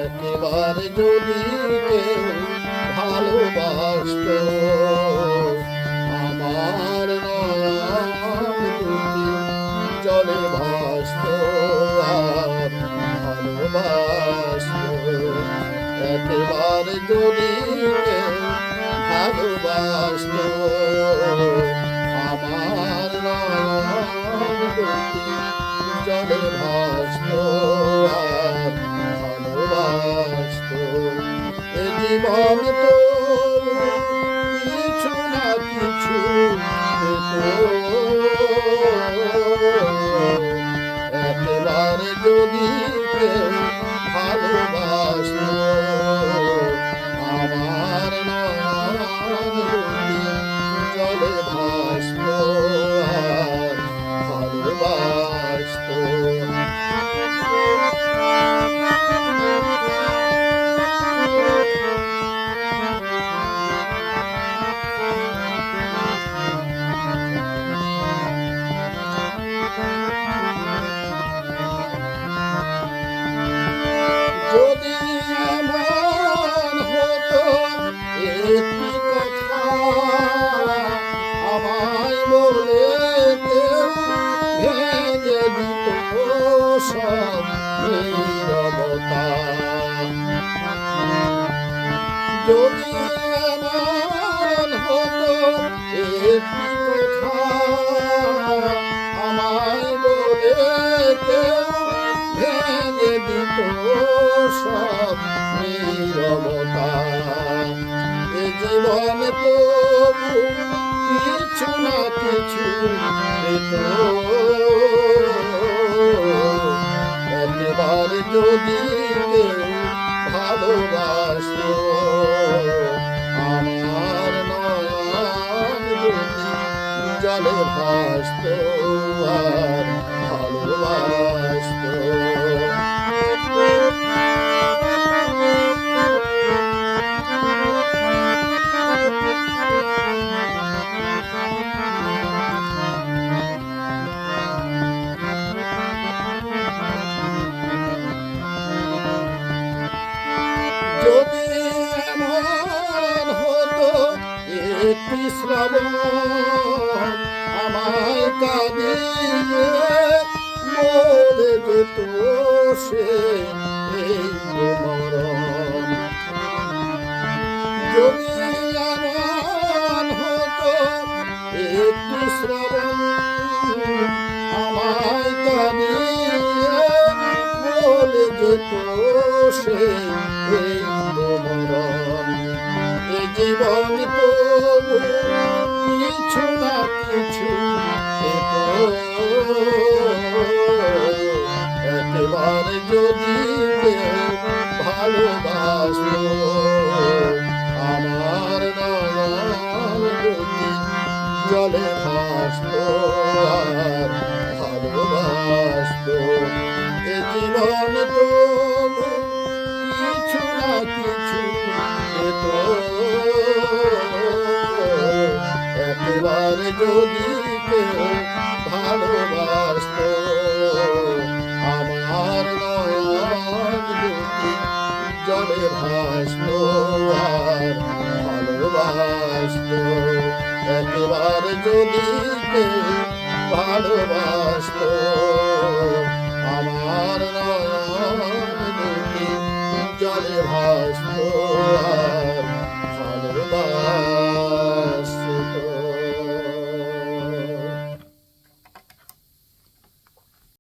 একেবারে যদি কেউ ভালোবাসত আমার নয়ন দুটি জলে ভাসত আর ভালোবাসত। একেবারে যদি কেউ ভালোবাসত আমার নয়ন দুটি জলে ভাসত আর ভালোবাসত। এ জীবন তো কিছু না কিছু পেত, একেবারে যদি কেউ ভালোবাসত আমার নয়ন দুটি জলে ভাসত আর ভালোবাসত। যদি এমন হতো একটি কথা আমায় বলে কেউ ভেঙে দিত সব নীরবতা। যদি এমন হতো একটি কথা আমায় বলে কেউ ভেঙে দিত সব নীরবতা। এ জীবনে তবু কিছু না কিছু পেত, একেবারে যদি কেউ ভালোবাসত আমার নয়ন দুটি জলে ভাসত আর ভালোবাসত। যদি এমন হতো একটি শ্রাবণ আমায় কাঁদিয়ে বলে যেত সে এই মরণ। যদি এমন হতো একটি শ্রাবণ আমায় কাঁদিয়ে বলে যেত সে এই মরণ। এ জীবন তবু কিছু না কিছু পেত, একেবারে যদি কেউ ভালোবাসত আমার নয়ন দুটি জলে ভাসত আর ভালোবাসত। এ জীবন তবু কিছু না কিছু পেত, একেবারে যদি কেউ ভালোবাসত আমার নয়ন দুটি জলে ভাসত আর ভালোবাসত। একেবারে যদি কেউ ভালোবাসত আমার নয়ন দুটি জলে ভাসত আর